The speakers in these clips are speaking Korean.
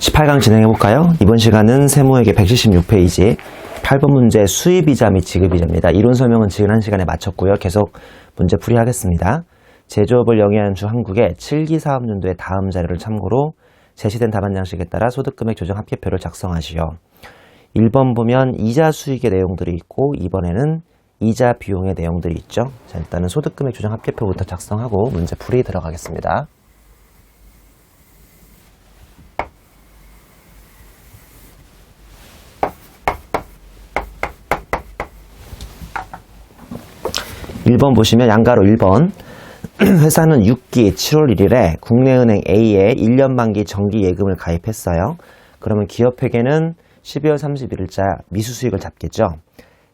18강 진행해볼까요? 이번 시간은 세무회계 176페이지 8번 문제 수입이자 및 지급이자입니다. 이론 설명은 지금 1시간에 마쳤고요. 계속 문제 풀이하겠습니다. 제조업을 영위하는 주 한국의 7기 사업연도의 다음 자료를 참고로 제시된 답안 양식에 따라 소득금액 조정 합계표를 작성하시오. 1번 보면 이자 수익의 내용들이 있고 2번에는 이자 비용의 내용들이 있죠. 자, 일단은 소득금액 조정 합계표부터 작성하고 문제 풀이 들어가겠습니다. (1번) 보시면 양가로 1번 회사는 6기 7월 1일에 국내은행 A에 1년 만기 정기 예금을 가입했어요. 그러면 기업회계는 12월 31일자 미수수익을 잡겠죠.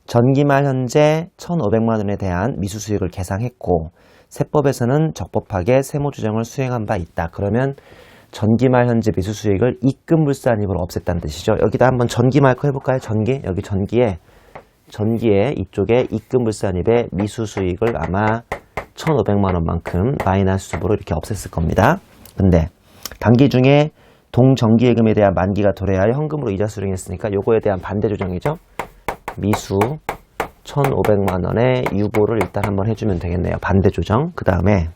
전기말 현재 1,500만 원에 대한 미수수익을 계상했고 세법에서는 적법하게 세무조정을 수행한 바 있다. 그러면 전기말 현재 미수수익을 입금불사입으로 없앴다는 뜻이죠. 여기다 한번 전기말 거 해볼까요? 여기 전기에 이쪽에 입금불사입의 미수수익을 아마 1,500만 원만큼 마이너스 수보로 이렇게 없앴을 겁니다. 근데 단기 중에 동정기예금에 대한 만기가 도래하여 현금으로 이자 수령했으니까 요거에 대한 반대 조정이죠. 미수 1,500만 원의 유보를 일단 한번 해주면 되겠네요. 반대 조정. 그 다음에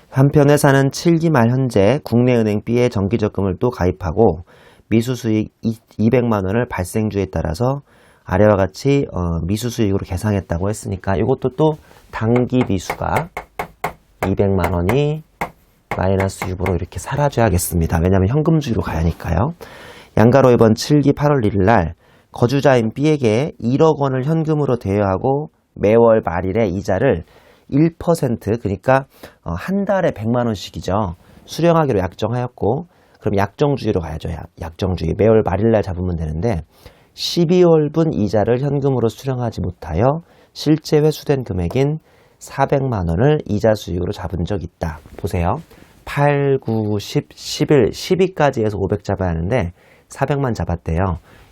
한편 회사는 7기 말 현재 국내은행 B에 정기적금을 또 가입하고 미수수익 200만 원을 발생주에 따라서 아래와 같이 미수수익으로 계상했다고 했으니까 이것도 또 단기 미수가 200만 원이 마이너스 유보로 이렇게 사라져야겠습니다. 왜냐하면 현금주의로 가야 하니까요. 양가로 1번 7기 8월 1일 날 거주자인 B에게 1억 원을 현금으로 대여하고 매월 말일에 이자를 1% 그러니까 한 달에 100만 원씩이죠. 수령하기로 약정하였고 그럼 약정주의로 가야죠. 약정주의. 매월 말일날 잡으면 되는데 12월분 이자를 현금으로 수령하지 못하여 실제 회수된 금액인 400만 원을 이자 수익으로 잡은 적 있다. 보세요. 8, 9, 10, 11, 12까지 해서 500 잡아야 하는데 400만 잡았대요.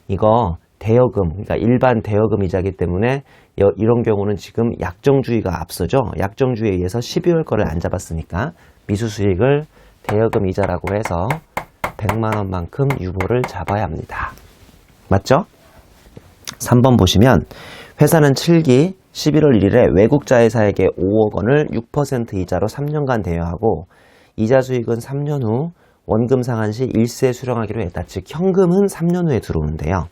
이거 대여금, 그러니까 일반 대여금 이자이기 때문에 이런 경우는 지금 약정주의가 앞서죠. 약정주의에 의해서 12월 거를 안 잡았으니까 미수수익을 대여금 이자라고 해서 100만 원만큼 유보를 잡아야 합니다. 맞죠? 3번 보시면 회사는 7기 11월 1일에 외국자회사에게 5억 원을 6% 이자로 3년간 대여하고 이자 수익은 3년 후 원금 상환 시 일세 수령하기로 했다. 즉 현금은 3년 후에 들어오는데요.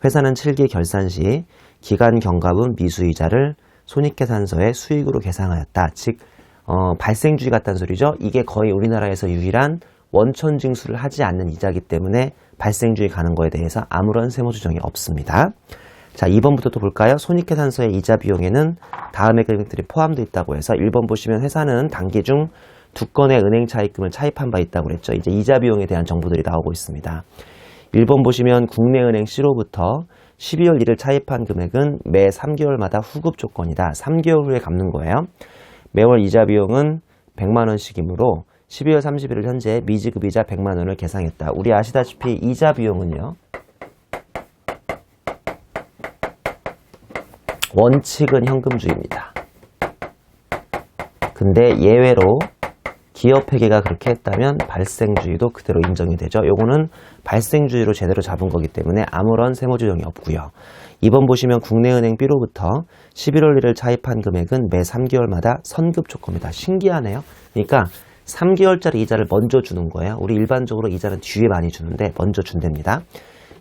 회사는 7기 결산 시 기간 경과분 미수이자를 손익계산서에 수익으로 계상하였다. 즉 발생주의 같다는 소리죠. 이게 거의 우리나라에서 유일한 원천 징수를 하지 않는 이자이기 때문에 발생주의 가는 거에 대해서 아무런 세무조정이 없습니다. 자, 2번부터 또 볼까요? 손익계산서의 이자 비용에는 다음의 금액들이 포함되어 있다고 해서 1번 보시면 회사는 단기 중 2건의 은행 차입금을 차입한 바 있다고 그랬죠. 이제 이자 비용에 대한 정보들이 나오고 있습니다. 1번 보시면 국내은행 C로부터 12월 1일 차입한 금액은 매 3개월마다 후급 조건이다. 3개월 후에 갚는 거예요. 매월 이자 비용은 100만 원씩이므로 12월 31일 현재 미지급이자 100만 원을 계상했다. 우리 아시다시피 이자 비용은요. 원칙은 현금주의입니다. 근데 예외로 기업회계가 그렇게 했다면 발생주의도 그대로 인정이 되죠. 요거는 발생주의로 제대로 잡은 거기 때문에 아무런 세무조정이 없고요. 2번 보시면 국내은행 B로부터 11월 1일 차입한 금액은 매 3개월마다 선급 조건입니다. 신기하네요. 그러니까 3개월짜리 이자를 먼저 주는 거예요. 우리 일반적으로 이자는 뒤에 많이 주는데 먼저 준답니다.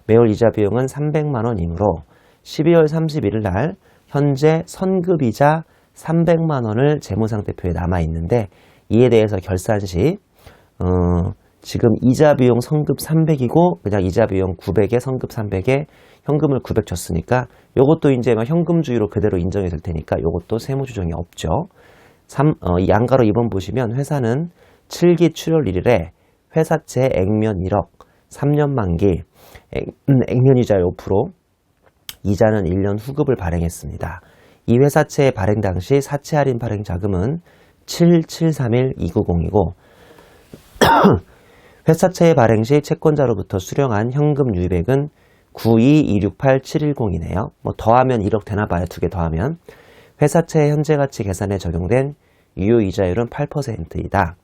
매월 이자 비용은 300만 원이므로 12월 31일 날 현재 선급이자 300만 원을 재무상태표에 남아있는데 이에 대해서 결산 시 지금 이자 비용 선급 300이고 그냥 이자 비용 900에 선급 300에 현금을 900 줬으니까 요것도 이제 현금주의로 그대로 인정이 될 테니까 요것도 세무조정이 없죠. 양가로 2번 보시면 회사는 7기 7월 1일에 회사채 액면 1억 3년 만기 액면이자 5% 이자는 1년 후급을 발행했습니다. 이 회사채 발행 당시 사채 할인 발행 자금은 7731-290이고 회사채 발행 시 채권자로부터 수령한 현금 유입액은 92268-710이네요. 뭐 더하면 1억 되나 봐요. 2개 더하면. 회사채 현재 가치 계산에 적용된 유효이자율은 8%이다.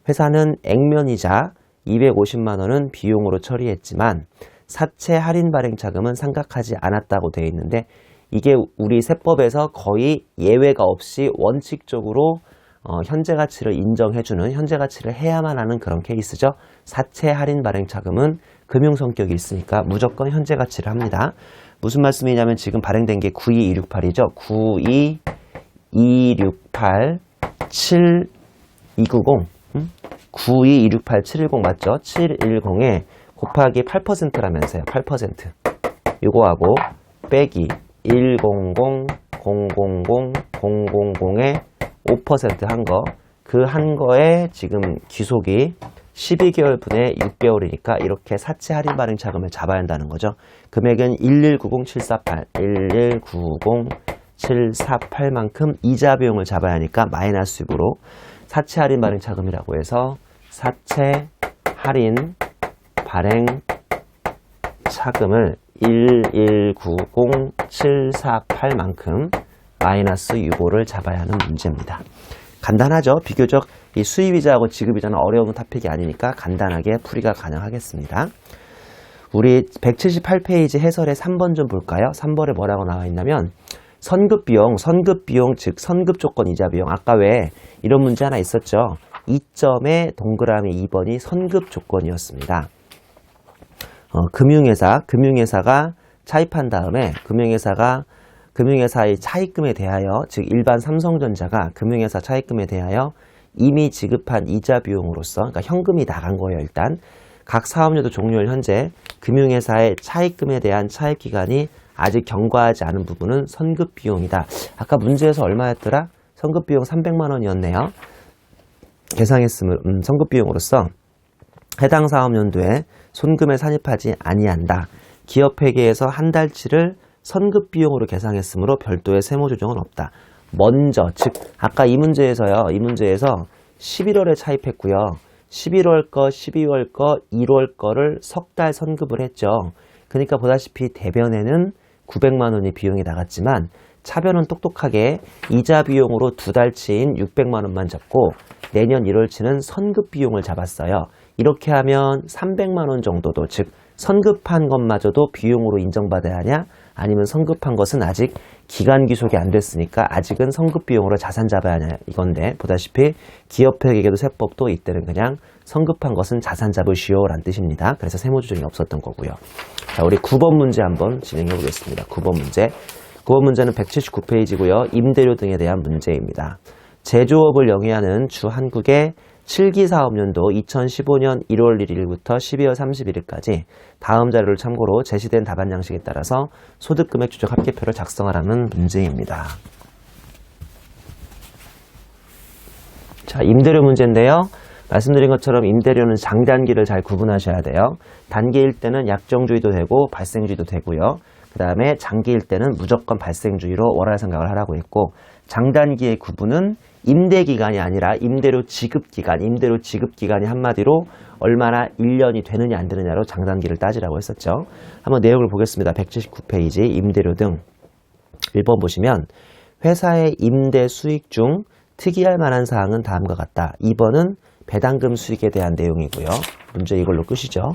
회사는 액면이자 250만 원은 비용으로 처리했지만 사채 할인 발행 차금은 상각하지 않았다고 되어 있는데 이게 우리 세법에서 거의 예외가 없이 원칙적으로 현재 가치를 인정해주는 현재 가치를 해야만 하는 그런 케이스죠. 사채 할인 발행 차금은 금융 성격이 있으니까 무조건 현재 가치를 합니다. 무슨 말씀이냐면 지금 발행된 게 92268이죠. 92268 7290 92268 710 맞죠? 710에 곱하기 8%라면서요. 8% 요거하고 빼기 100 000 000에 5% 한 거, 그 한 거에 지금 기속이 12개월분의 6개월이니까 이렇게 사채 할인 발행 차금을 잡아야 한다는 거죠. 금액은 1190748, 1190748만큼 이자 비용을 잡아야 하니까 마이너스 6으로 사채 할인 발행 차금이라고 해서 사채 할인 발행 차금을 1190748만큼 마이너스 6호를 잡아야 하는 문제입니다. 간단하죠? 비교적 이 수입이자하고 지급이자는 어려운 토픽이 아니니까 간단하게 풀이가 가능하겠습니다. 우리 178페이지 해설의 3번 좀 볼까요? 3번에 뭐라고 나와 있냐면 선급비용 즉 선급조건 이자비용. 아까 왜 이런 문제 하나 있었죠? 2점에 동그라미 2번이 선급조건이었습니다. 금융회사가 차입한 다음에 금융회사의 차입금에 대하여, 즉 일반 삼성전자가 금융회사 차입금에 대하여 이미 지급한 이자 비용으로서, 그러니까 현금이 나간 거예요. 일단 각 사업료도 종료일 현재 금융회사의 차입금에 대한 차입기간이 아직 경과하지 않은 부분은 선급비용이다. 아까 문제에서 얼마였더라? 선급비용 300만 원이었네요. 계상했음을 선급비용으로서 해당 사업연도에 손금에 산입하지 아니한다. 기업회계에서 한 달치를 선급비용으로 계상했으므로 별도의 세무조정은 없다. 먼저, 즉 아까 이 문제에서 11월에 차입했고요. 11월 거, 12월 거, 1월 거를 석 달 선급을 했죠. 그러니까 보다시피 대변에는 900만 원의 비용이 나갔지만 차변은 똑똑하게 이자 비용으로 두 달치인 600만 원만 잡고 내년 1월치는 선급 비용을 잡았어요. 이렇게 하면 300만 원 정도도, 즉 선급한 것마저도 비용으로 인정받아야 하냐? 아니면 선급한 것은 아직 기간 기속이 안 됐으니까 아직은 선급 비용으로 자산 잡아야 하냐 이건데, 보다시피 기업회계도 세법도 이때는 그냥 선급한 것은 자산 잡으시오 라는 뜻입니다. 그래서 세무조정이 없었던 거고요. 자, 우리 9번 문제 한번 진행해 보겠습니다. 9번 문제는 179페이지고요. 임대료 등에 대한 문제입니다. 제조업을 영위하는 주한국의 7기 사업연도 2015년 1월 1일부터 12월 31일까지 다음 자료를 참고로 제시된 답안 양식에 따라서 소득금액 추적 합계표를 작성하라는 문제입니다. 자, 임대료 문제인데요. 말씀드린 것처럼 임대료는 장단기를 잘 구분하셔야 돼요. 단기일 때는 약정주의도 되고 발생주의도 되고요. 그 다음에 장기일 때는 무조건 발생주의로 월할 생각을 하라고 했고, 장단기의 구분은 임대기간이 아니라 임대료 지급기간이 한마디로 얼마나 1년이 되느냐 안 되느냐로 장단기를 따지라고 했었죠. 한번 내용을 보겠습니다. 179페이지 임대료 등 1번 보시면 회사의 임대 수익 중 특이할 만한 사항은 다음과 같다. 2번은 배당금 수익에 대한 내용이고요. 문제 이걸로 끝이죠.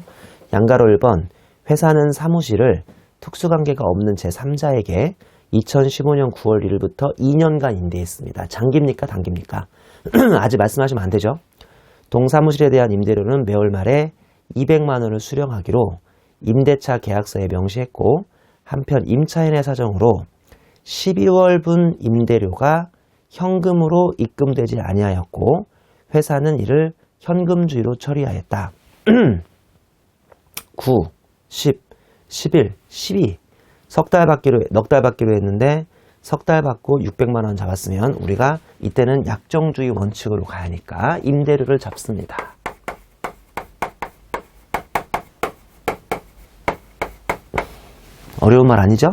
양가로 1번 회사는 사무실을 특수관계가 없는 제3자에게 2015년 9월 1일부터 2년간 임대했습니다. 장기입니까? 단기입니까? 아직 말씀하시면 안 되죠. 동사무실에 대한 임대료는 매월 말에 200만 원을 수령하기로 임대차 계약서에 명시했고, 한편 임차인의 사정으로 12월분 임대료가 현금으로 입금되지 아니하였고 회사는 이를 현금주의로 처리하였다. 9, 10, 11, 12 넉 달 받기로 했는데 석 달 받고 600만 원 잡았으면 우리가 이때는 약정주의 원칙으로 가야 하니까 임대료를 잡습니다. 어려운 말 아니죠?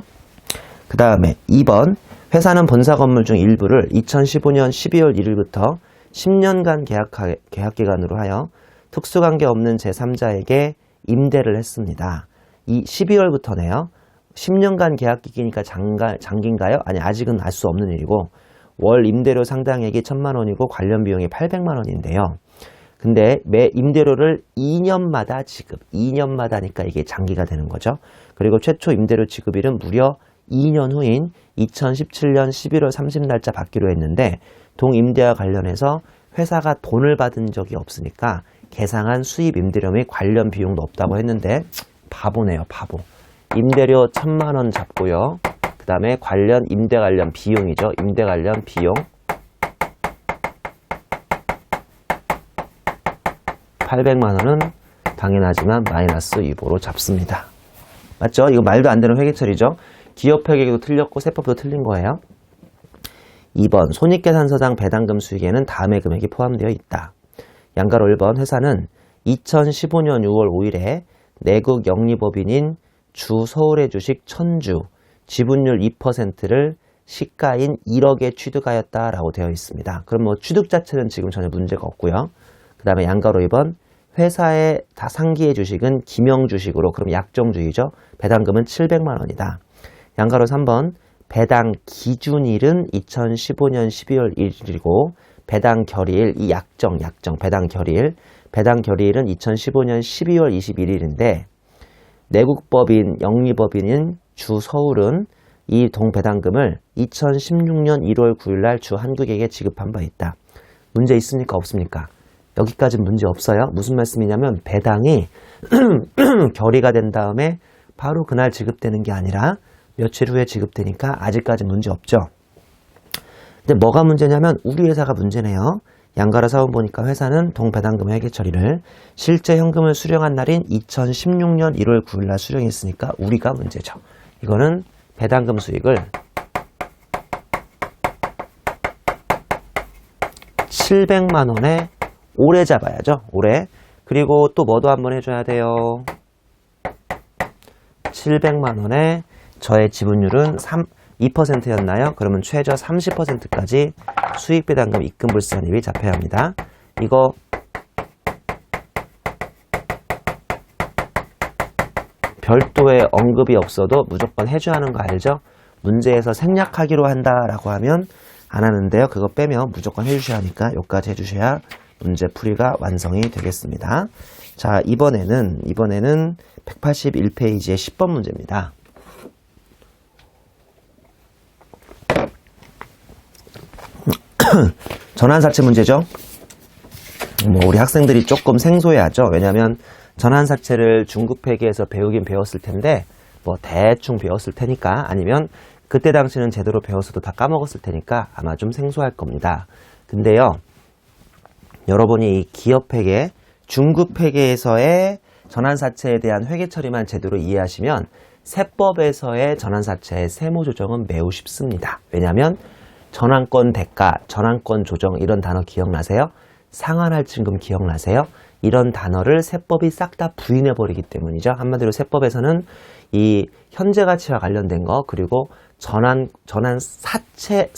그 다음에 2번 회사는 본사 건물 중 일부를 2015년 12월 1일부터 10년간 계약기간으로 하여 특수관계 없는 제3자에게 임대를 했습니다. 이 12월부터네요. 10년간 계약기기니까 장기인가요? 아니, 아직은 알 수 없는 일이고 월 임대료 상당액이 1,000만 원이고 관련 비용이 800만 원인데요. 근데 매 임대료를 2년마다 지급. 2년마다니까 이게 장기가 되는 거죠. 그리고 최초 임대료 지급일은 무려 2년 후인 2017년 11월 30날짜 받기로 했는데 동임대와 관련해서 회사가 돈을 받은 적이 없으니까 계상한 수입 임대료 및 관련 비용도 없다고 했는데 바보네요, 바보. 임대료 1,000만 원 잡고요. 그 다음에 관련 임대 관련 비용이죠. 임대 관련 비용 800만 원은 당연하지만 마이너스 유보로 잡습니다. 맞죠? 이거 말도 안 되는 회계처리죠. 기업회계도 틀렸고 세법도 틀린 거예요. 2번 손익계산서장 배당금 수익에는 다음의 금액이 포함되어 있다. 양가로 1번 회사는 2015년 6월 5일에 내국 영리법인인 주 서울의 주식 1000주 지분율 2%를 시가인 1억에 취득하였다라고 되어 있습니다. 그럼 뭐 취득 자체는 지금 전혀 문제가 없고요. 그 다음에 양가로 2번 회사의 다 상기의 주식은 기명주식으로 그럼 약정주의죠. 배당금은 700만 원이다. 양가로 3번 배당 기준일은 2015년 12월 1일이고 배당 결의일 이 약정 배당 결의일은 2015년 12월 21일인데 내국법인 영리법인인 주 서울은 이 동배당금을 2016년 1월 9일날 주 한국에게 지급한 바 있다. 문제 있습니까? 없습니까? 여기까지 문제 없어요. 무슨 말씀이냐면 배당이 결의가 된 다음에 바로 그날 지급되는 게 아니라 며칠 후에 지급되니까 아직까지 문제 없죠. 근데 뭐가 문제냐면 우리 회사가 문제네요. 양가로 사원 보니까 회사는 동배당금 회계 처리를 실제 현금을 수령한 날인 2016년 1월 9일 날 수령했으니까 우리가 문제죠. 이거는 배당금 수익을 700만 원에 올해 잡아야죠. 올해. 그리고 또 뭐도 한번 해줘야 돼요. 700만 원에 저의 지분율은 2%였나요? 그러면 최저 30%까지 수익배당금 입금불선입이 잡혀야 합니다. 이거 별도의 언급이 없어도 무조건 해줘야 하는 거 알죠? 문제에서 생략하기로 한다라고 하면 안 하는데요. 그거 빼면 무조건 해주셔야 하니까 여기까지 해주셔야 문제 풀이가 완성이 되겠습니다. 자, 이번에는 181페이지의 10번 문제입니다. 전환사채 문제죠. 뭐 우리 학생들이 조금 생소해하죠. 왜냐하면 전환사채를 중급회계에서 배우긴 배웠을 텐데 뭐 대충 배웠을 테니까 아니면 그때 당시는 제대로 배웠어도 다 까먹었을 테니까 아마 좀 생소할 겁니다. 근데요, 여러분이 이 기업회계, 중급회계에서의 전환사채에 대한 회계 처리만 제대로 이해하시면 세법에서의 전환사채의 세무조정은 매우 쉽습니다. 왜냐하면 전환권 대가, 전환권 조정 이런 단어 기억나세요? 상환할증금 기억나세요? 이런 단어를 세법이 싹 다 부인해버리기 때문이죠. 한마디로 세법에서는 이 현재가치와 관련된 거 그리고 전환 사채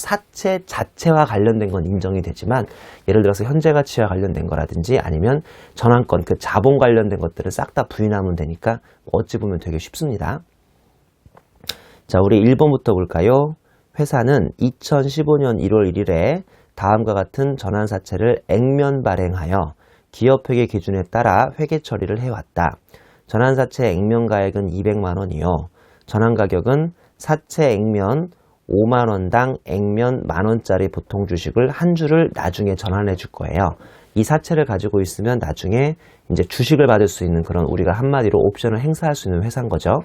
자체와 관련된 건 인정이 되지만 예를 들어서 현재가치와 관련된 거라든지 아니면 전환권, 그 자본 관련된 것들을 싹 다 부인하면 되니까 어찌 보면 되게 쉽습니다. 자, 우리 1번부터 볼까요? 회사는 2015년 1월 1일에 다음과 같은 전환사채를 액면 발행하여 기업회계 기준에 따라 회계 처리를 해왔다. 전환사채 액면가액은 200만 원이요. 전환가격은 사채 액면 5만 원당 액면 만원짜리 보통 주식을 한 주를 나중에 전환해 줄 거예요. 이 사채를 가지고 있으면 나중에 이제 주식을 받을 수 있는 그런 우리가 한마디로 옵션을 행사할 수 있는 회사인 거죠.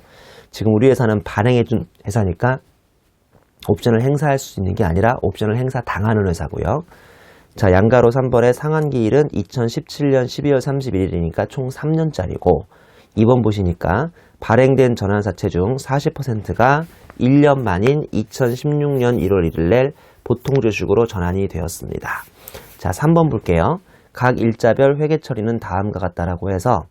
지금 우리 회사는 발행해 준 회사니까 옵션을 행사할 수 있는 게 아니라 옵션을 행사 당하는 회사고요. 자, 양가로 3번의 상환기일은 2017년 12월 31일이니까 총 3년짜리고 2번 보시니까 발행된 전환사채 중 40%가 1년 만인 2016년 1월 1일 날 보통주식으로 전환이 되었습니다. 자, 3번 볼게요. 각 일자별 회계 처리는 다음과 같다라고 해서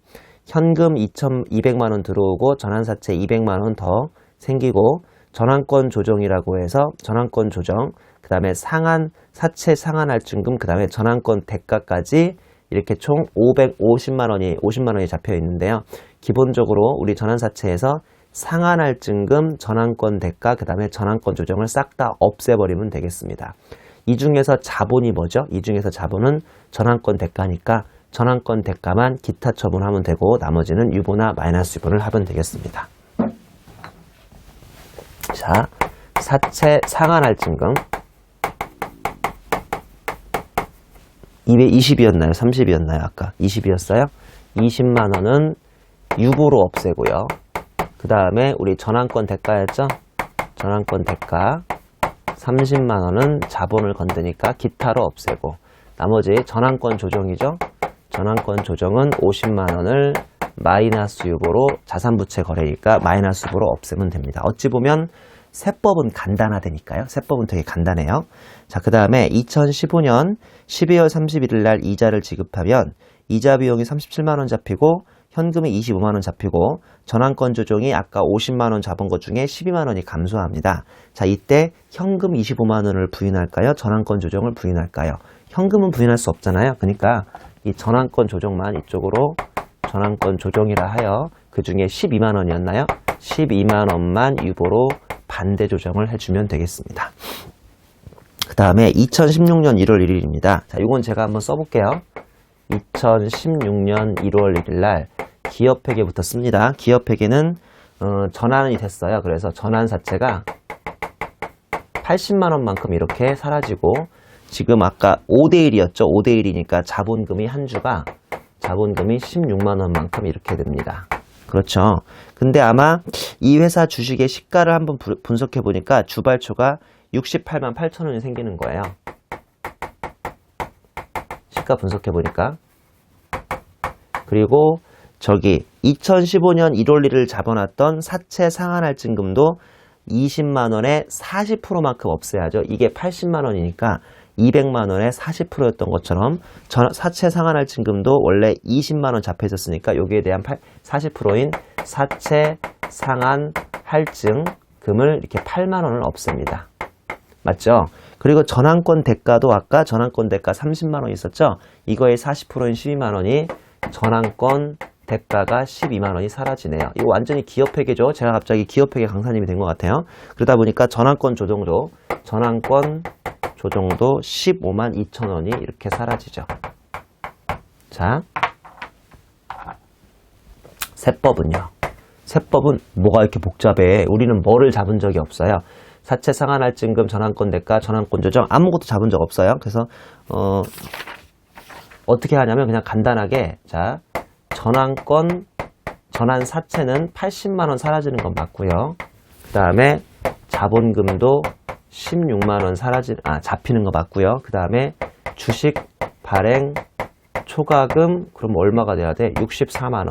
현금 2,200만 원 들어오고 전환사채 200만 원 더 생기고 전환권 조정이라고 해서 전환권 조정, 그 다음에 사채 상환할증금, 그 다음에 전환권 대가까지 이렇게 총 50만 원이 잡혀 있는데요. 기본적으로 우리 전환사채에서 상환할증금, 전환권 대가, 그 다음에 전환권 조정을 싹 다 없애버리면 되겠습니다. 이 중에서 자본이 뭐죠? 이 중에서 자본은 전환권 대가니까 전환권 대가만 기타 처분하면 되고 나머지는 유보나 마이너스 유보를 하면 되겠습니다. 자, 사채 상환할증금 220이었나요? 30이었나요? 아까 20이었어요? 20만 원은 유보로 없애고요. 그 다음에 우리 전환권 대가였죠? 전환권 대가 30만 원은 자본을 건드니까 기타로 없애고 나머지 전환권 조정이죠? 전환권 조정은 50만 원을 마이너스 유보로 자산부채 거래니까 마이너스 유보로 없애면 됩니다. 어찌 보면 세법은 간단하다니까요. 세법은 되게 간단해요. 자, 그 다음에 2015년 12월 31일 날 이자를 지급하면 이자 비용이 37만 원 잡히고 현금이 25만 원 잡히고 전환권 조정이 아까 50만 원 잡은 것 중에 12만 원이 감소합니다. 자, 이때 현금 25만 원을 부인할까요? 전환권 조정을 부인할까요? 현금은 부인할 수 없잖아요. 그러니까 이 전환권 조정만 이쪽으로 전환권 조정이라 하여 그 중에 12만 원이었나요? 12만 원만 유보로 반대 조정을 해주면 되겠습니다. 그 다음에 2016년 1월 1일입니다. 자, 이건 제가 한번 써볼게요. 2016년 1월 1일 날 기업회계부터 씁니다. 기업회계는 전환이 됐어요. 그래서 전환사채가 80만 원만큼 이렇게 사라지고 지금 아까 5대1이었죠. 5대1이니까 자본금이 한 주가 자본금이 16만 원만큼 이렇게 됩니다. 그렇죠. 근데 아마 이 회사 주식의 시가를 한번 분석해 보니까 주발초가 68만 8천 원이 생기는 거예요. 시가 분석해 보니까. 그리고 저기 2015년 1월 1일 잡아놨던 사채 상환할증금도 20만 원에 40%만큼 없애야죠. 이게 80만 원이니까 200만 원에 40%였던 것처럼 사채 상환할증금도 원래 20만 원 잡혀 있었으니까 여기에 대한 40%인 사채 상환할증금을 이렇게 8만 원을 없앱니다. 맞죠? 그리고 전환권 대가도 아까 전환권 대가 30만 원 있었죠? 이거의 40%인 12만 원이 전환권 대가가 12만 원이 사라지네요. 이거 완전히 기업회계죠? 제가 갑자기 기업회계 강사님이 된 것 같아요. 그러다 보니까 전환권 조정도 15만 2천 원이 이렇게 사라지죠. 자, 세법은요. 세법은 뭐가 이렇게 복잡해? 우리는 뭐를 잡은 적이 없어요. 사채 상환할증금, 전환권 대가, 전환권 조정 아무것도 잡은 적 없어요. 그래서 어떻게 하냐면 그냥 간단하게 자, 전환 사채는 80만 원 사라지는 건 맞고요. 그 다음에 자본금도 16만 원 잡히는 거 맞고요. 그 다음에 주식 발행 초과금 그럼 얼마가 돼야 돼? 64만 원.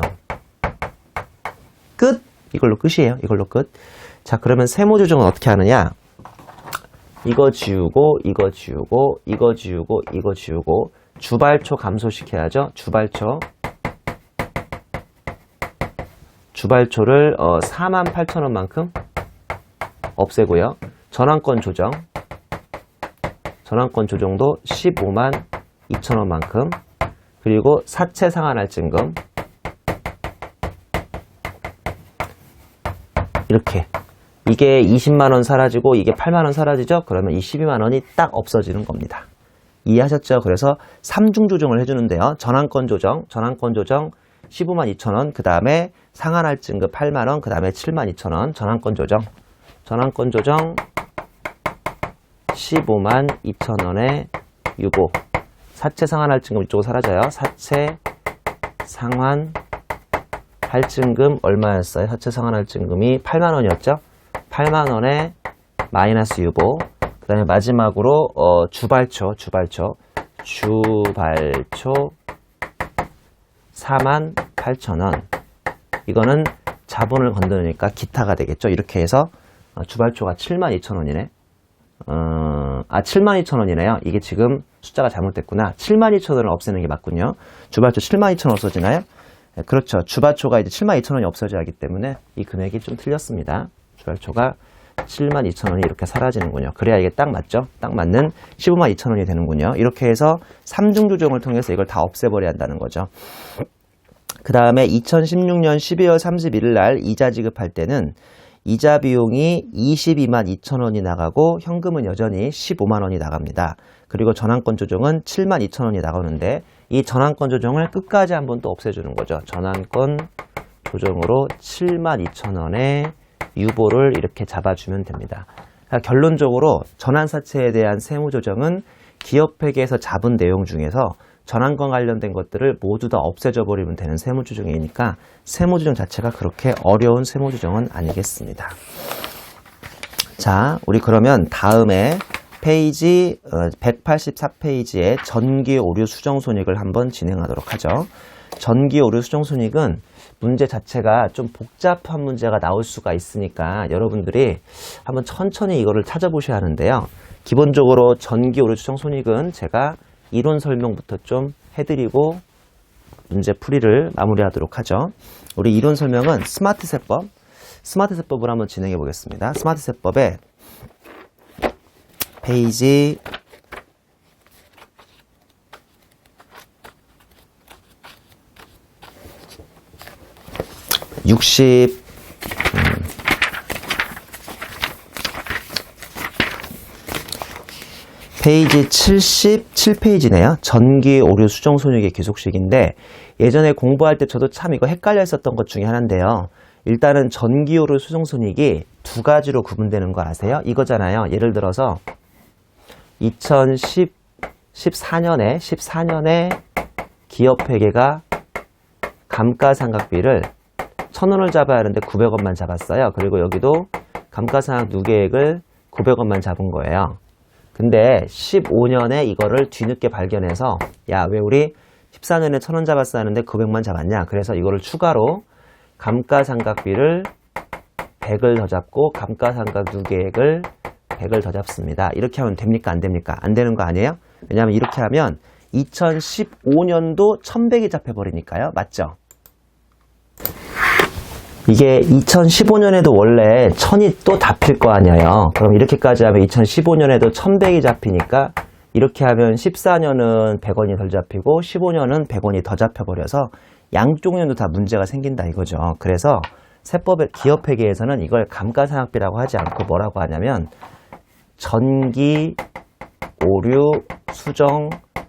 끝! 이걸로 끝이에요. 이걸로 끝. 자, 그러면 세무 조정은 어떻게 하느냐? 이거 지우고 이거 지우고 이거 지우고 이거 지우고 주발초 감소시켜야죠. 주발초를 4만 8천 원만큼 없애고요. 전환권 조정도 15만 2천 원만큼 그리고 사채 상환할증금 이렇게 이게 20만 원 사라지고 이게 8만 원 사라지죠? 그러면 이 12만 원이 딱 없어지는 겁니다. 이해하셨죠? 그래서 3중 조정을 해주는데요. 전환권 조정 15만 2천 원, 그 다음에 상환할증금 8만 원, 그 다음에 7만 2천 원, 전환권 조정 15만 2천 원에 유보. 사채 상환할증금 이쪽으로 사라져요. 사채 상환할증금 얼마였어요? 사채 상환할증금이 8만 원이었죠? 8만 원에 마이너스 유보. 그 다음에 마지막으로 주발초 4만 8천 원. 이거는 자본을 건드리니까 기타가 되겠죠. 이렇게 해서 주발초가 7만 2천 원이네. 7만 2천 원이네요. 이게 지금 숫자가 잘못됐구나. 7만 2천 원을 없애는 게 맞군요. 주발초 7만 2천 원 없어지나요? 네, 그렇죠. 주발초가 이제 7만 2천 원이 없어져야 하기 때문에 이 금액이 좀 틀렸습니다. 주발초가 7만 2천 원이 이렇게 사라지는군요. 그래야 이게 딱 맞죠? 딱 맞는 15만 2천 원이 되는군요. 이렇게 해서 3중 조정을 통해서 이걸 다 없애버려야 한다는 거죠. 그 다음에 2016년 12월 31일 날 이자 지급할 때는 이자 비용이 22만 2천 원이 나가고 현금은 여전히 15만 원이 나갑니다. 그리고 전환권 조정은 7만 2천 원이 나가는데 이 전환권 조정을 끝까지 한번 또 없애주는 거죠. 전환권 조정으로 72,000원에 유보를 이렇게 잡아주면 됩니다. 그러니까 결론적으로 전환사채에 대한 세무조정은 기업회계에서 잡은 내용 중에서 전환권 관련된 것들을 모두 다 없애져 버리면 되는 세무조정이니까 세무조정 자체가 그렇게 어려운 세무조정은 아니겠습니다. 자, 우리 그러면 다음에 페이지 184페이지의 전기 오류 수정 손익을 한번 진행하도록 하죠. 전기 오류 수정 손익은 문제 자체가 좀 복잡한 문제가 나올 수가 있으니까 여러분들이 한번 천천히 이거를 찾아보셔야 하는데요. 기본적으로 전기 오류 수정 손익은 제가 이론 설명부터 좀 해드리고 문제 풀이를 마무리하도록 하죠. 우리 이론 설명은 스마트 세법을 한번 진행해 보겠습니다. 스마트 세법에 페이지 60 페이지 77페이지네요. 전기 오류 수정 손익의 귀속식인데 예전에 공부할 때 저도 참 이거 헷갈려 했었던 것 중에 하나인데요. 일단은 전기 오류 수정 손익이 두 가지로 구분되는 거 아세요? 이거잖아요. 예를 들어서 2014년에 기업회계가 감가상각비를 1,000원을 잡아야 하는데 900원만 잡았어요. 그리고 여기도 감가상각 누계액을 900원만 잡은 거예요. 근데 15년에 이거를 뒤늦게 발견해서 야, 왜 우리 14년에 1,000원 잡았어 하는데 900만 잡았냐? 그래서 이거를 추가로 감가상각비를 100을 더 잡고 감가상각 누계액을 100을 더 잡습니다. 이렇게 하면 됩니까? 안 됩니까? 안 되는 거 아니에요? 왜냐하면 이렇게 하면 2015년도 1,100이 잡혀버리니까요. 맞죠? 이게 2015년에도 원래 1,000이 또 잡힐 거 아니에요. 그럼 이렇게까지 하면 2015년에도 1,100이 잡히니까 이렇게 하면 14년은 100원이 덜 잡히고 15년은 100원이 더 잡혀버려서 양쪽 년도 다 문제가 생긴다 이거죠. 그래서 세법의 기업회계에서는 이걸 감가상각비라고 하지 않고 뭐라고 하냐면 전기 오류 수정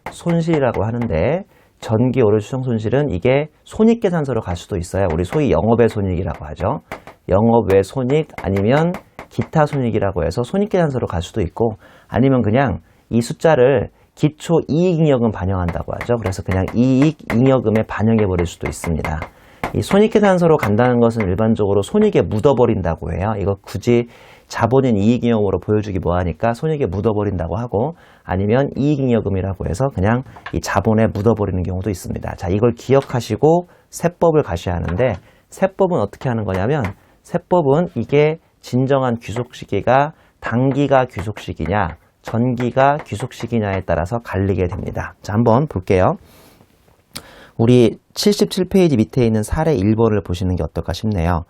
손실이라고 하는데 전기 오류 수정 손실은 이게 손익계산서로 갈 수도 있어요. 우리 소위 영업외 손익이라고 하죠. 영업외 손익 아니면 기타 손익이라고 해서 손익계산서로 갈 수도 있고 아니면 그냥 이 숫자를 기초 이익잉여금 반영한다고 하죠. 그래서 그냥 이익잉여금에 반영해 버릴 수도 있습니다. 이 손익계산서로 간다는 것은 일반적으로 손익에 묻어버린다고 해요. 이거 굳이 자본인 이익잉여금으로 보여주기 뭐하니까 손익에 묻어버린다고 하고 아니면 이익잉여금이라고 해서 그냥 이 자본에 묻어버리는 경우도 있습니다. 자, 이걸 기억하시고 세법을 가셔야 하는데 세법은 어떻게 하는 거냐면 세법은 이게 진정한 귀속시기가 단기가 귀속시기냐 전기가 귀속시기냐에 따라서 갈리게 됩니다. 자, 한번 볼게요. 우리 77페이지 밑에 있는 사례 1번을 보시는 게 어떨까 싶네요.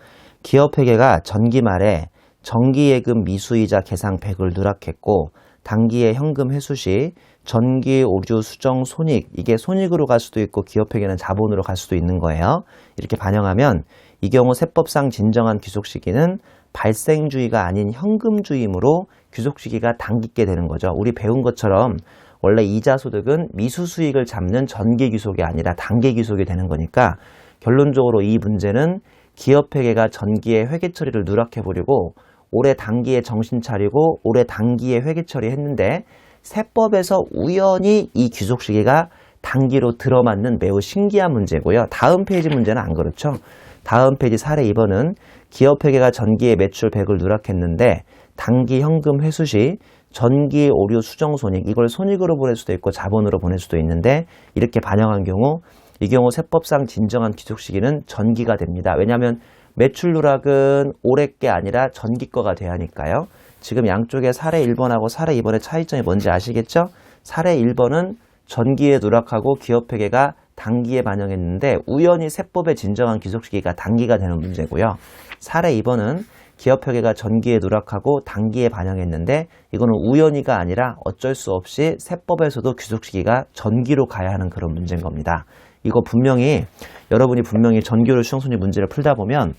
기업회계가 전기 말에 정기예금 미수이자 계상 100을 누락했고 단기의 현금 회수 시 전기 오류 수정 손익, 이게 손익으로 갈 수도 있고 기업회계는 자본으로 갈 수도 있는 거예요. 이렇게 반영하면 이 경우 세법상 진정한 귀속시기는 발생주의가 아닌 현금주의이므로 귀속시기가 당기게 되는 거죠. 우리 배운 것처럼 원래 이자소득은 미수수익을 잡는 전기귀속이 아니라 단기귀속이 되는 거니까 결론적으로 이 문제는 기업회계가 전기의 회계처리를 누락해버리고 올해 단기에 정신 차리고 올해 단기에 회계처리 했는데 세법에서 우연히 이 귀속시기가 단기로 들어맞는 매우 신기한 문제고요. 다음 페이지 문제는 안 그렇죠. 다음 페이지 사례 2번은 기업회계가 전기의 매출 100을 누락했는데 단기 현금 회수 시 전기 오류 수정 손익, 이걸 손익으로 보낼 수도 있고 자본으로 보낼 수도 있는데 이렇게 반영한 경우 이 경우 세법상 진정한 귀속시기는 전기가 됩니다. 왜냐하면 매출 누락은 올해 게 아니라 전기 거가 돼야 하니까요. 지금 양쪽에 사례 1번하고 사례 2번의 차이점이 뭔지 아시겠죠? 사례 1번은 전기에 누락하고 기업회계가 단기에 반영했는데 우연히 세법의 진정한 귀속시기가 단기가 되는 문제고요. 사례 2번은 기업회계가 전기에 누락하고 단기에 반영했는데 이거는 우연히가 아니라 어쩔 수 없이 세법에서도 귀속시기가 전기로 가야 하는 그런 문제인 겁니다. 이거 분명히 여러분이 분명히 전기오류 수정손익 문제를 풀다 보면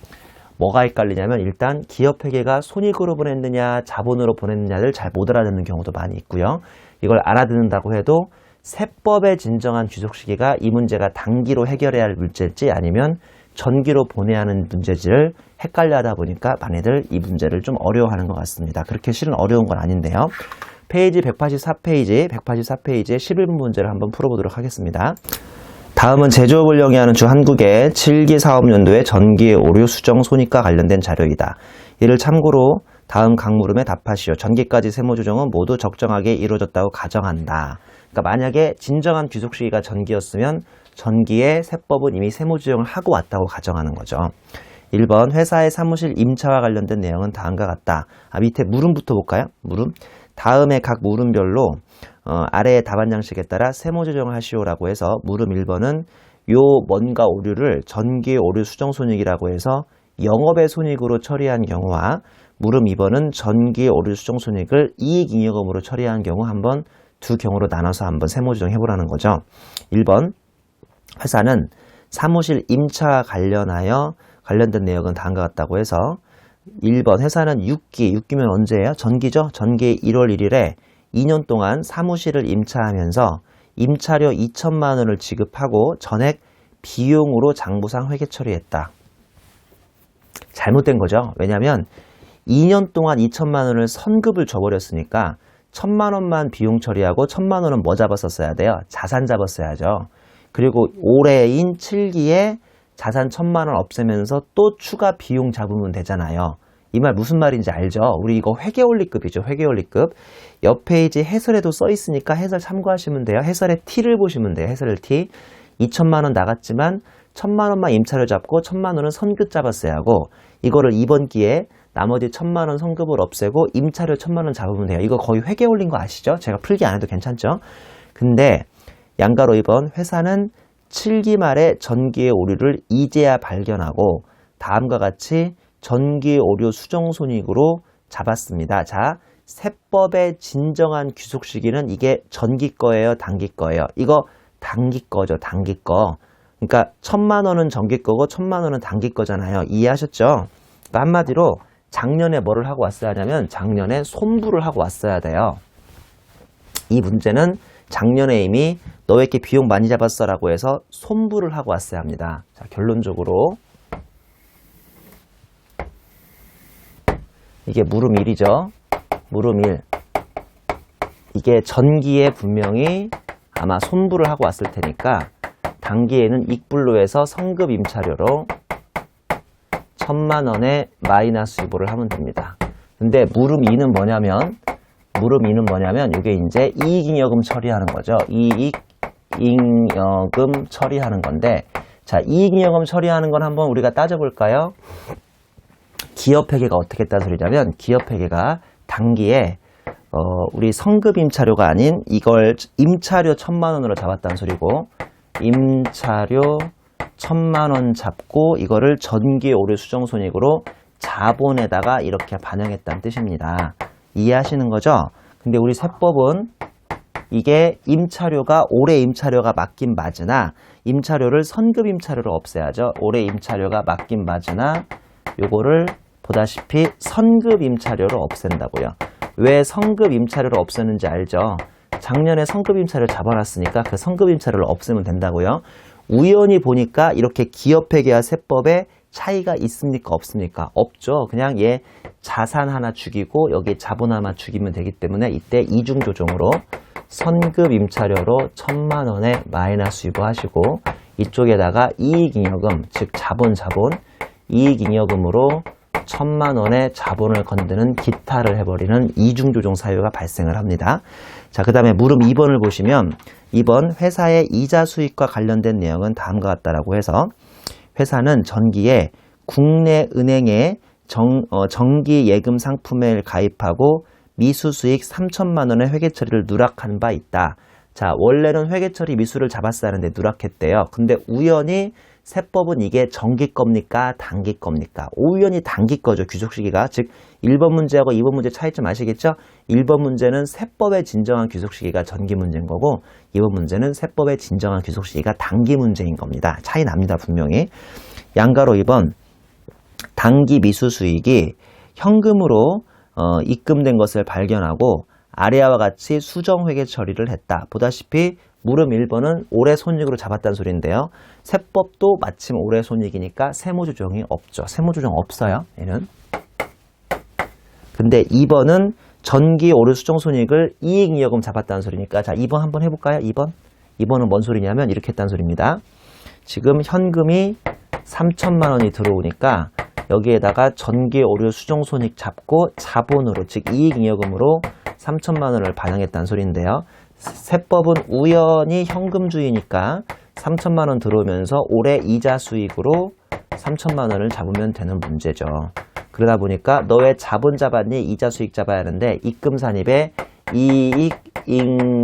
뭐가 헷갈리냐면 일단 기업회계가 손익으로 보냈느냐 자본으로 보냈느냐를 잘 못 알아듣는 경우도 많이 있고요. 이걸 알아듣는다고 해도 세법에 진정한 귀속 시기가 이 문제가 단기로 해결해야 할 문제일지 아니면 전기로 보내야 하는 문제지를 헷갈려 하다 보니까 많이들 이 문제를 좀 어려워하는 것 같습니다. 그렇게 실은 어려운 건 아닌데요. 페이지 184페이지의 11번 문제를 한번 풀어보도록 하겠습니다. 다음은 제조업을 영위하는 주 한국의 7기 사업연도의 전기의 오류 수정 손익과 관련된 자료이다. 이를 참고로 다음 각 물음에 답하시오. 전기까지 세무 조정은 모두 적정하게 이루어졌다고 가정한다. 그러니까 만약에 진정한 귀속 시기가 전기였으면 전기의 세법은 이미 세무 조정을 하고 왔다고 가정하는 거죠. 1번 회사의 사무실 임차와 관련된 내용은 다음과 같다. 밑에 물음부터 볼까요? 물음. 다음에 각 물음별로 아래의 답안 양식에 따라 세무 조정을 하시오라고 해서 물음 1번은 요 뭔가 오류를 전기의 오류 수정 손익이라고 해서 영업의 손익으로 처리한 경우와 물음 2번은 전기의 오류 수정 손익을 이익잉여금으로 처리한 경우 한번 두 경우로 나눠서 한번 세무 조정 해보라는 거죠. 1번 회사는 사무실 임차와 관련된 내역은 다음과 같다고 해서 1번 회사는 6기면 언제예요? 전기죠? 전기 1월 1일에 2년 동안 사무실을 임차하면서 임차료 2천만 원을 지급하고 전액 비용으로 장부상 회계 처리했다. 잘못된 거죠. 왜냐하면 2년 동안 2천만 원을 선급을 줘버렸으니까 1,000만 원만 비용 처리하고 1,000만 원은 뭐 잡았었어야 돼요? 자산 잡았어야죠. 그리고 올해인 7기에 자산 1,000만 원 없애면서 또 추가 비용 잡으면 되잖아요. 이 말 무슨 말인지 알죠? 우리 이거 회계원리급이죠. 회계원리급. 옆 페이지 해설에도 써 있으니까 해설 참고하시면 돼요. 해설의 T를 보시면 돼요. 해설의 T. 2천만 원 나갔지만 1,000만 원만 임차료 잡고 1,000만 원은 선급 잡았어야 하고 이거를 이번 기회에 나머지 1,000만 원 선급을 없애고 임차료 1,000만 원 잡으면 돼요. 이거 거의 회계 올린 거 아시죠? 제가 풀기 안 해도 괜찮죠? 근데 양가로 2번 회사는 7기 말에 전기의 오류를 이제야 발견하고 다음과 같이 전기의 오류 수정 손익으로 잡았습니다. 자, 세법의 진정한 귀속 시기는 이게 전기 거예요, 단기 거예요? 이거 단기 거죠, 단기 거. 그러니까 1,000만 원은 전기 거고 1,000만 원은 단기 거잖아요. 이해하셨죠? 그러니까 한마디로 작년에 뭐를 하고 왔어야 하냐면 작년에 손부를 하고 왔어야 돼요. 이 문제는 작년에 이미 너 왜 이렇게 비용 많이 잡았어? 라고 해서 손부를 하고 왔어야 합니다. 자, 결론적으로 이게 물음 1이죠. 물음 1. 이게 전기에 분명히 아마 손부를 하고 왔을 테니까 단기에는 익불로에서 성급 임차료로 1,000만 원의 마이너스 유보를 하면 됩니다. 근데 물음 2는 뭐냐면 이게 이제 이익잉여금 처리하는 거죠. 이익잉여금 처리하는 건데, 자, 이익잉여금 처리하는 건 한번 우리가 따져볼까요? 기업회계가 어떻게 했다는 소리냐면, 기업회계가 단기에 우리 성급 임차료가 아닌 이걸 임차료 1,000만 원으로 잡았다는 소리고, 임차료 1,000만 원 잡고 이거를 전기 오류 수정 손익으로 자본에다가 이렇게 반영했다는 뜻입니다. 이해하시는 거죠? 근데 우리 세법은 이게 임차료가 올해 임차료가 맞긴 맞으나 임차료를 선급 임차료로 없애야죠. 올해 임차료가 맞긴 맞으나 요거를 보다시피 선급 임차료로 없앤다고요. 왜 선급 임차료를 없애는지 알죠? 작년에 선급 임차료를 잡아놨으니까 그 선급 임차료를 없애면 된다고요. 우연히 보니까 이렇게 기업회계와 세법에 차이가 있습니까? 없습니까? 없죠. 그냥 얘 자산 하나 죽이고 여기 자본 하나 죽이면 되기 때문에 이때 이중조정으로 선급 임차료로 1,000만 원에 마이너스 유보하시고 이쪽에다가 이익잉여금, 즉 자본 이익잉여금으로 1,000만 원의 자본을 건드는 기타를 해버리는 이중조정 사유가 발생을 합니다. 자, 그 다음에 물음 2번을 보시면 2번 회사의 이자 수익과 관련된 내용은 다음과 같다라고 해서 회사는 전기에 국내 은행에 정기 예금 상품을 가입하고 미수 수익 3천만 원의 회계 처리를 누락한 바 있다. 자, 원래는 회계 처리 미수를 잡았어야 하는데 누락했대요. 근데 우연히 세법은 이게 정기 겁니까? 단기 겁니까? 우연히 단기 거죠. 귀속 시기가. 즉 1번 문제하고 2번 문제 차이점 아시겠죠? 1번 문제는 세법의 진정한 귀속 시기가 전기 문제인 거고 2번 문제는 세법의 진정한 귀속 시기가 단기 문제인 겁니다. 차이 납니다. 분명히. 양가로 2번 단기 미수 수익이 현금으로 입금된 것을 발견하고 아래와 같이 수정 회계 처리를 했다. 보다시피 물음 1번은 올해 손익으로 잡았다는 소리인데요. 세법도 마침 올해 손익이니까 세무조정이 없죠. 세무조정 없어요. 얘는. 근데 2번은 전기 올해 수정손익을 이익이익금 잡았다는 소리니까 자 2번 한번 해볼까요? 2번은 뭔 소리냐면 이렇게 했다는 소리입니다. 지금 현금이 3천만 원이 들어오니까 여기에다가 전기 오류 수정손익 잡고 자본으로 즉 이익이익금으로 3천만 원을 반영했다는 소리인데요. 세법은 우연히 현금주의니까 3천만 원 들어오면서 올해 이자 수익으로 3천만 원을 잡으면 되는 문제죠. 그러다 보니까 너의 자본 잡았니? 이자 수익 잡아야 하는데 입금 산입에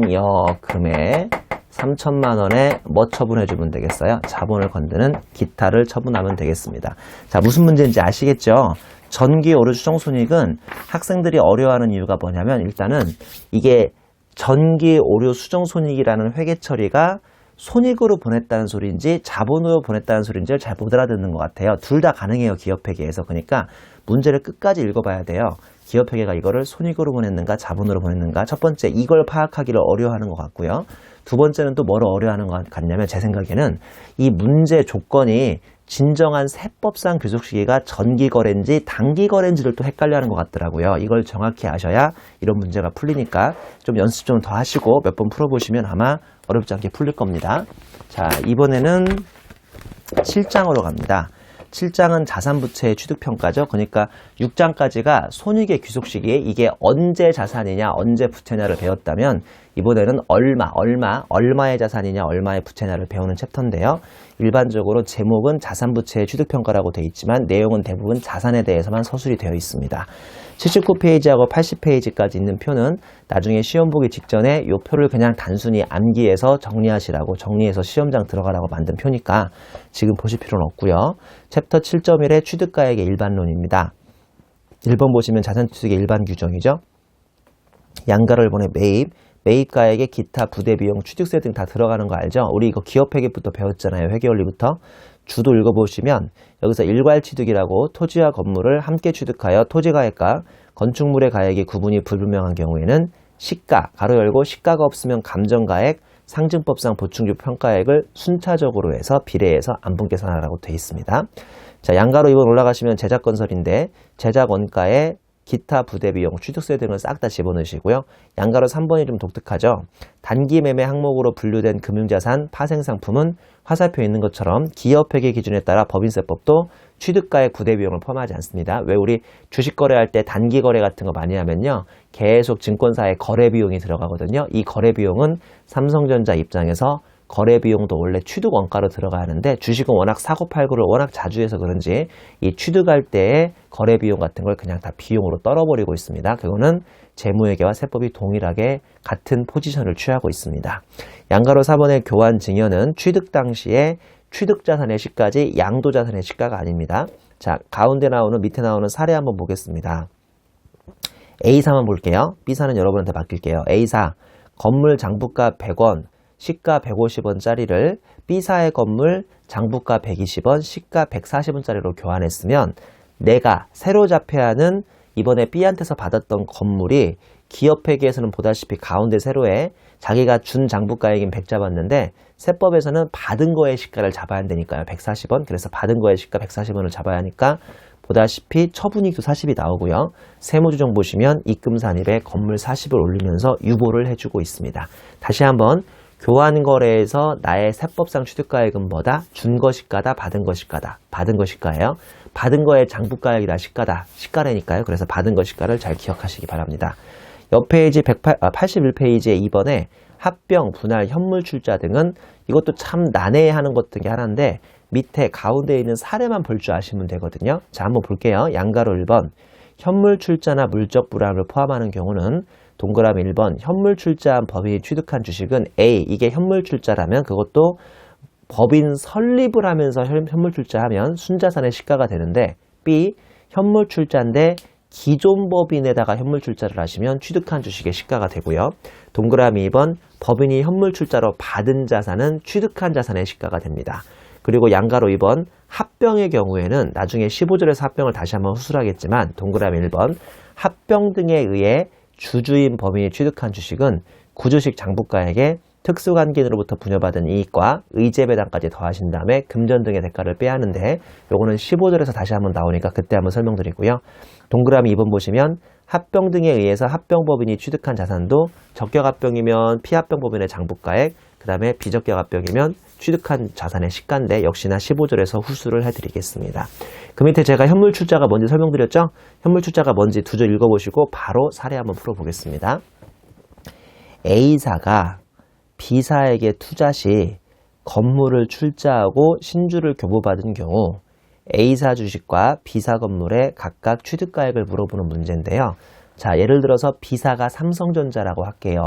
이익잉여금에 3천만 원에 뭐 처분해주면 되겠어요? 자본을 건드는 기타를 처분하면 되겠습니다. 자, 무슨 문제인지 아시겠죠? 전기 오류 수정손익은 학생들이 어려워하는 이유가 뭐냐면 일단은 이게 전기 오류 수정손익이라는 회계 처리가 손익으로 보냈다는 소리인지 자본으로 보냈다는 소리인지를 잘 못 알아듣는 것 같아요. 둘 다 가능해요. 기업회계에서. 그러니까 문제를 끝까지 읽어봐야 돼요. 기업회계가 이거를 손익으로 보냈는가 자본으로 보냈는가. 첫 번째 이걸 파악하기를 어려워하는 것 같고요. 두 번째는 또 뭐를 어려워하는 것 같냐면 제 생각에는 이 문제 조건이 진정한 세법상 귀속 시기가 전기거래인지 단기거래인지를 또 헷갈려하는 것 같더라고요. 이걸 정확히 아셔야 이런 문제가 풀리니까 좀 연습 좀 더 하시고 몇 번 풀어보시면 아마 어렵지 않게 풀릴 겁니다. 자, 이번에는 7장으로 갑니다. 7장은 자산부채의 취득평가죠. 그러니까 6장까지가 손익의 귀속 시기에 이게 언제 자산이냐 언제 부채냐를 배웠다면 이번에는 얼마의 자산이냐 얼마의 부채냐를 배우는 챕터인데요. 일반적으로 제목은 자산부채의 취득평가라고 되어 있지만 내용은 대부분 자산에 대해서만 서술이 되어 있습니다. 79페이지하고 80페이지까지 있는 표는 나중에 시험 보기 직전에 이 표를 그냥 단순히 암기해서 정리하시라고 정리해서 시험장 들어가라고 만든 표니까 지금 보실 필요는 없고요. 챕터 7.1의 취득가액의 일반론입니다. 1번 보시면 자산취득의 일반 규정이죠. 양가로 1번의 매입가액의 기타 부대비용 취득세 등 다 들어가는 거 알죠? 우리 이거 기업회계부터 배웠잖아요. 회계원리부터. 주도 읽어보시면 여기서 일괄취득이라고 토지와 건물을 함께 취득하여 토지가액과 건축물의 가액이 구분이 불분명한 경우에는 시가, 가로 열고 시가가 없으면 감정가액, 상증법상 보충주 평가액을 순차적으로 해서 비례해서 안분 계산하라고 되어 있습니다. 자, 양가로 2번 올라가시면 제작건설인데 제작원가에 기타 부대비용, 취득세 등을 싹 다 집어넣으시고요. 양가로 3번이 좀 독특하죠. 단기 매매 항목으로 분류된 금융자산, 파생상품은 화살표에 있는 것처럼 기업회계 기준에 따라 법인세법도 취득가액 부대비용을 포함하지 않습니다. 왜 우리 주식 거래할 때 단기 거래 같은 거 많이 하면요. 계속 증권사의 거래 비용이 들어가거든요. 이 거래 비용은 삼성전자 입장에서 거래 비용도 원래 취득 원가로 들어가야 하는데 주식은 워낙 사고팔고를 워낙 자주 해서 그런지 이 취득할 때의 거래 비용 같은 걸 그냥 다 비용으로 떨어버리고 있습니다. 그거는 재무회계와 세법이 동일하게 같은 포지션을 취하고 있습니다. 양가로 4번의 교환 증여는 취득 당시에 취득자산의 시가지 양도자산의 시가가 아닙니다. 자, 가운데 나오는 밑에 나오는 사례 한번 보겠습니다. A사만 볼게요. B사는 여러분한테 맡길게요. A사 건물 장부가 100원 시가 150원짜리를 B사의 건물 장부가 120원, 시가 140원짜리로 교환했으면 내가 새로 잡혀야 하는 이번에 B한테서 받았던 건물이 기업회계에서는 보다시피 가운데 세로에 자기가 준 장부가액인 100 잡았는데 세법에서는 받은 거의 시가를 잡아야 한다니까요. 140원. 그래서 받은 거의 시가 140원을 잡아야 하니까 보다시피 처분이익도 40이 나오고요. 세무조정 보시면 입금산입에 건물 40을 올리면서 유보를 해주고 있습니다. 다시 한번 교환거래에서 나의 세법상 취득가액은 뭐다? 준 거 시가다, 받은 거 시가다. 받은 거 시가예요. 받은 거의 장부가액이다, 시가다. 시가래니까요. 그래서 받은 거 시가를 잘 기억하시기 바랍니다. 옆 페이지 81페이지에 2번에 합병, 분할, 현물 출자 등은 이것도 참 난해해하는 것 중에 하나인데 밑에 가운데에 있는 사례만 볼 줄 아시면 되거든요. 자, 한번 볼게요. 양가로 1번 현물 출자나 물적 불안을 포함하는 경우는 동그라미 1번 현물 출자한 법인이 취득한 주식은 A 이게 현물 출자라면 그것도 법인 설립을 하면서 현물 출자하면 순자산의 시가가 되는데 B 현물 출자인데 기존 법인에다가 현물 출자를 하시면 취득한 주식의 시가가 되고요. 동그라미 2번 법인이 현물 출자로 받은 자산은 취득한 자산의 시가가 됩니다. 그리고 양가로 2번 합병의 경우에는 나중에 15절에서 합병을 다시 한번 수술하겠지만 동그라미 1번 합병 등에 의해 주주인 법인이 취득한 주식은 구주식 장부가액의 특수관계인으로부터 부여받은 이익과 의제배당까지 더하신 다음에 금전 등의 대가를 빼야 하는데 요거는 15절에서 다시 한번 나오니까 그때 한번 설명드리고요. 동그라미 2번 보시면 합병 등에 의해서 합병법인이 취득한 자산도 적격합병이면 피합병법인의 장부가액, 그 다음에 비적격합병이면 취득한 자산의 시가인데 역시나 15절에서 후수를 해드리겠습니다. 그 밑에 제가 현물출자가 뭔지 설명드렸죠? 현물출자가 뭔지 두 줄 읽어보시고 바로 사례 한번 풀어보겠습니다. A사가 B사에게 투자 시 건물을 출자하고 신주를 교부받은 경우 A사 주식과 B사 건물의 각각 취득가액을 물어보는 문제인데요. 자, 예를 들어서 B사가 삼성전자라고 할게요.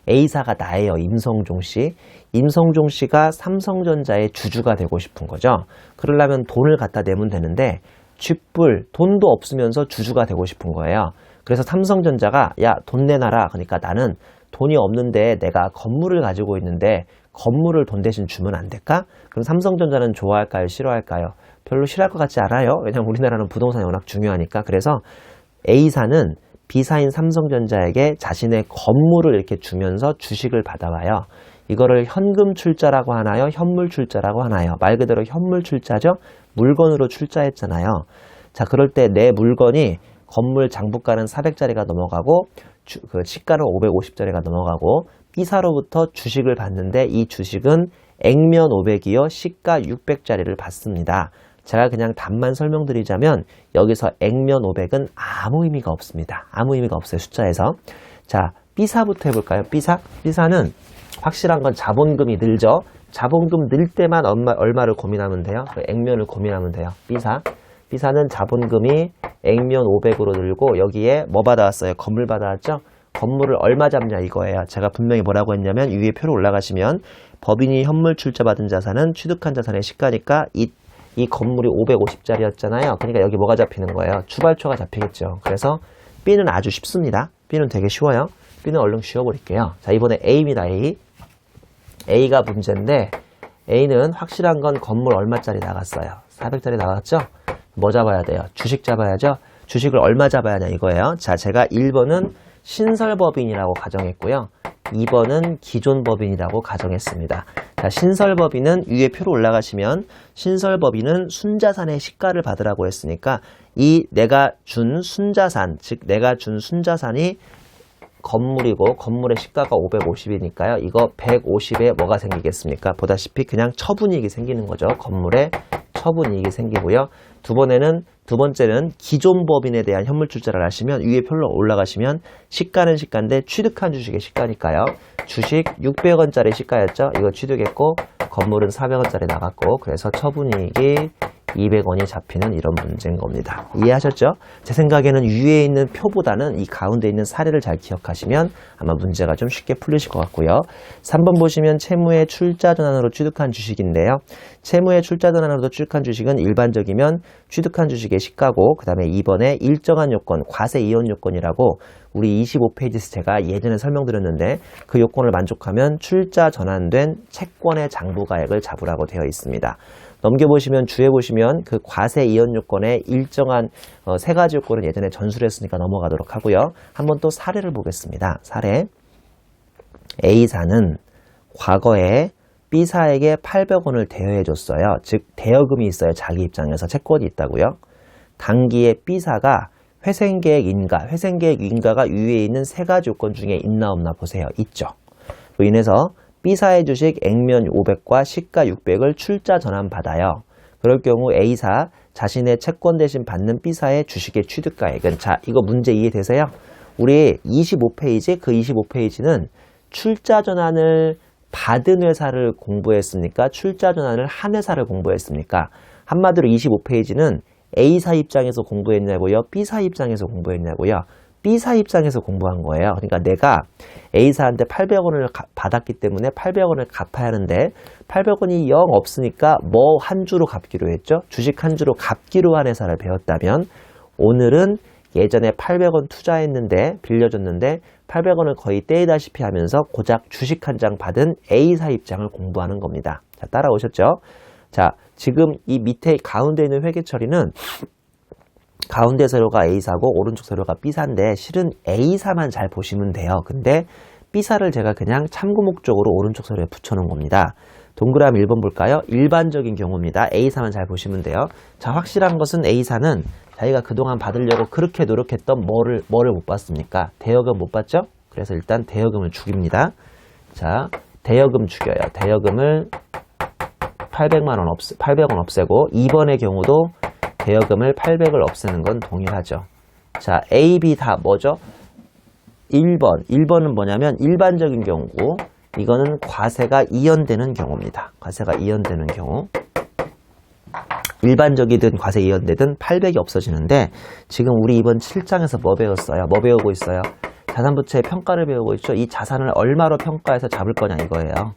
A사가 나예요. 임성종 씨. 임성종 씨가 삼성전자의 주주가 되고 싶은 거죠. 그러려면 돈을 갖다 내면 되는데 쥐뿔, 돈도 없으면서 주주가 되고 싶은 거예요. 그래서 삼성전자가 야, 돈 내놔라. 그러니까 나는 돈이 없는데 내가 건물을 가지고 있는데 건물을 돈 대신 주면 안 될까? 그럼 삼성전자는 좋아할까요? 싫어할까요? 별로 싫어할 것 같지 않아요? 왜냐면 우리나라는 부동산이 워낙 중요하니까. 그래서 A사는 B사인 삼성전자에게 자신의 건물을 이렇게 주면서 주식을 받아와요. 이거를 현금 출자라고 하나요? 현물 출자라고 하나요? 말 그대로 현물 출자죠? 물건으로 출자했잖아요. 자, 그럴 때 내 물건이 건물 장부가는 400짜리가 넘어가고 그 시가는 550짜리가 넘어가고 B사로부터 주식을 받는데 이 주식은 액면 500이요 시가 600짜리를 받습니다. 제가 그냥 답만 설명드리자면 여기서 액면 500은 아무 의미가 없습니다. 아무 의미가 없어요. 숫자에서. 자, B사부터 해볼까요? B사는 확실한 건 자본금이 늘죠. 자본금 늘 때만 얼마를 고민하면 돼요? 그 액면을 고민하면 돼요. B사는 자본금이 액면 500으로 늘고 여기에 뭐 받아왔어요? 건물 받아왔죠? 건물을 얼마 잡냐 이거예요. 제가 분명히 뭐라고 했냐면 위에 표로 올라가시면 법인이 현물 출자받은 자산은 취득한 자산의 시가니까 이 건물이 550짜리였잖아요. 그러니까 여기 뭐가 잡히는 거예요? 추발초가 잡히겠죠. 그래서 B는 아주 쉽습니다. B는 되게 쉬워요. B는 얼른 쉬워버릴게요. 자, 이번에 A입니다. A가 문제인데 A는 확실한 건 건물 얼마짜리 나갔어요? 400짜리 나갔죠? 뭐 잡아야 돼요? 주식 잡아야죠? 주식을 얼마 잡아야 하냐 이거예요. 자, 제가 1번은 신설법인이라고 가정했고요. 2번은 기존법인이라고 가정했습니다. 자, 신설법인은 위에 표로 올라가시면 신설법인은 순자산의 시가를 받으라고 했으니까 이 내가 준 순자산, 즉 내가 준 순자산이 건물이고 건물의 시가가 550이니까요. 이거 150에 뭐가 생기겠습니까? 보다시피 그냥 처분이익이 생기는 거죠. 건물에 처분이익이 생기고요. 두 번째는 기존 법인에 대한 현물 출자를 하시면 위에 표로 올라가시면 시가는 시가인데 취득한 주식의 시가니까요. 주식 600원짜리 시가였죠. 이거 취득했고 건물은 400원짜리 나갔고 그래서 처분이익이 200원이 잡히는 이런 문제인 겁니다. 이해하셨죠? 제 생각에는 위에 있는 표보다는 이 가운데 있는 사례를 잘 기억하시면 아마 문제가 좀 쉽게 풀리실 것 같고요. 3번 보시면 채무의 출자 전환으로 취득한 주식인데요. 채무의 출자 전환으로 취득한 주식은 일반적이면 취득한 주식의 시가고 그 다음에 2번에 일정한 요건, 과세 이혼 요건이라고 우리 25페이지에서 제가 예전에 설명드렸는데 그 요건을 만족하면 출자 전환된 채권의 장부가액을 잡으라고 되어 있습니다. 넘겨보시면 주에 보시면 그 과세 이혼 요건의 일정한 세 가지 요건을 예전에 전수를 했으니까 넘어가도록 하고요. 한번 또 사례를 보겠습니다. 사례. A사는 과거에 B사에게 800원을 대여해 줬어요. 즉 대여금이 있어요. 자기 입장에서 채권이 있다고요. 당기에 B사가 회생계획 인가, 회생계획 인가가 위에 있는 세 가지 요건 중에 있나 없나 보세요. 있죠. 로 인해서 B사의 주식 액면 500과 시가 600을 출자 전환받아요. 그럴 경우 A사 자신의 채권 대신 받는 B사의 주식의 취득가액은 자, 이거 문제 이해되세요? 우리 25페이지, 그 25페이지는 출자 전환을 받은 회사를 공부했습니까? 출자 전환을 한 회사를 공부했습니까? 한마디로 25페이지는 A사 입장에서 공부했냐고요? B사 입장에서 공부했냐고요? B사 입장에서 공부한 거예요. 그러니까 내가 A사한테 800원을 받았기 때문에 800원을 갚아야 하는데 800원이 영 없으니까 뭐 한 주로 갚기로 했죠? 주식 한 주로 갚기로 한 회사를 배웠다면 오늘은 예전에 800원 투자했는데 빌려줬는데 800원을 거의 떼이다시피 하면서 고작 주식 한 장 받은 A사 입장을 공부하는 겁니다. 자, 따라오셨죠? 자, 지금 이 밑에 가운데 있는 회계 처리는 가운데 세로가 A사고 오른쪽 세로가 B사인데 실은 A사만 잘 보시면 돼요. 근데 B사를 제가 그냥 참고 목적으로 오른쪽 서류에 붙여놓은 겁니다. 동그라미 1번 볼까요? 일반적인 경우입니다. A사만 잘 보시면 돼요. 자, 확실한 것은 A사는 자기가 그동안 받으려고 그렇게 노력했던 뭐를 못 받습니까? 대여금 못 받죠? 그래서 일단 대여금을 죽입니다. 자, 대여금 죽여요. 대여금을 800원 없애고 2번의 경우도 대여금을 800을 없애는 건 동일하죠. 자, A, B 다 뭐죠? 1번은 뭐냐면 일반적인 경우고 이거는 과세가 이연되는 경우입니다. 과세가 이연되는 경우. 일반적이든 과세 이연되든 800이 없어지는데 지금 우리 이번 7장에서 뭐 배웠어요? 뭐 배우고 있어요? 자산부채의 평가를 배우고 있죠. 이 자산을 얼마로 평가해서 잡을 거냐 이거예요.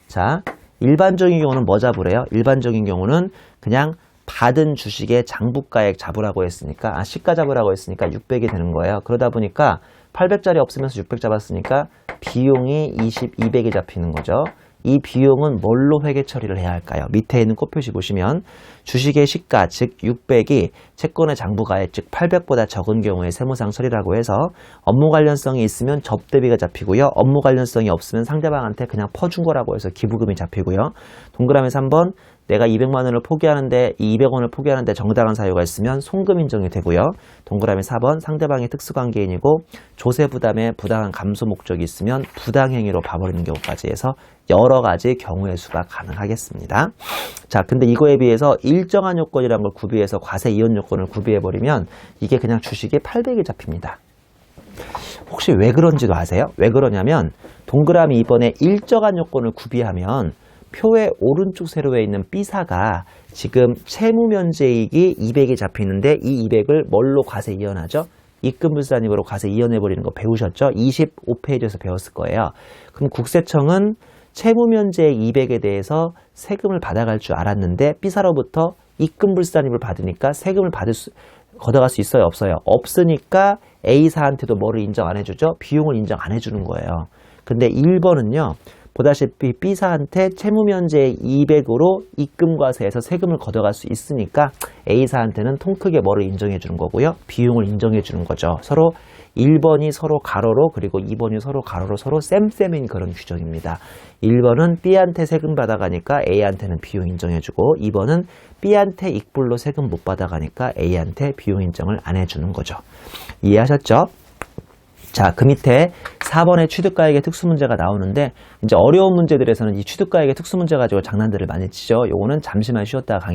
자, 일반적인 경우는 뭐 잡으래요? 일반적인 경우는 그냥 받은 주식의 장부가액 잡으라고 했으니까 시가 잡으라고 했으니까 600이 되는 거예요. 그러다 보니까 800짜리 없으면서 600 잡았으니까 비용이 200이 잡히는 거죠. 이 비용은 뭘로 회계 처리를 해야 할까요? 밑에 있는 꽃표시 보시면 주식의 시가 즉 600이 채권의 장부가액 즉 800보다 적은 경우에 세무상 처리라고 해서 업무 관련성이 있으면 접대비가 잡히고요. 업무 관련성이 없으면 상대방한테 그냥 퍼준 거라고 해서 기부금이 잡히고요. 동그라미 3번 내가 200만 원을 포기하는데 이 200원을 포기하는데 정당한 사유가 있으면 송금 인정이 되고요. 동그라미 4번 상대방이 특수관계인이고 조세 부담에 부당한 감소 목적이 있으면 부당행위로 봐버리는 경우까지 해서 여러 가지 경우의 수가 가능하겠습니다. 자, 근데 이거에 비해서 일정한 요건이라는 걸 구비해서 과세 이연 요건을 구비해버리면 이게 그냥 주식이 800이 잡힙니다. 혹시 왜 그런지도 아세요? 왜 그러냐면 동그라미 2번에 일정한 요건을 구비하면 표의 오른쪽 세로에 있는 B사가 지금 채무면제이익이 200이 잡히는데 이 200을 뭘로 과세 이연하죠? 입금불산입으로 과세 이연해버리는 거 배우셨죠? 25페이지에서 배웠을 거예요. 그럼 국세청은 채무면제이익 200에 대해서 세금을 받아갈 줄 알았는데 B사로부터 입금불산입을 받으니까 세금을 걷어갈 수 있어요? 없어요? 없으니까 A사한테도 뭐를 인정 안 해주죠? 비용을 인정 안 해주는 거예요. 근데 1번은요. 보다시피 B사한테 채무면제 200으로 입금과세에서 세금을 걷어갈 수 있으니까 A사한테는 통 크게 뭐를 인정해 주는 거고요. 비용을 인정해 주는 거죠. 서로 1번이 서로 가로로 그리고 2번이 서로 가로로 서로 쌤쌤인 그런 규정입니다. 1번은 B한테 세금 받아가니까 A한테는 비용 인정해 주고 2번은 B한테 익불로 세금 못 받아가니까 A한테 비용 인정을 안 해주는 거죠. 이해하셨죠? 자, 그 밑에 4번의 취득가액의 특수문제가 나오는데 이제 어려운 문제들에서는 이 취득가액의 특수문제 가지고 장난들을 많이 치죠. 요거는 잠시만 쉬었다가 강의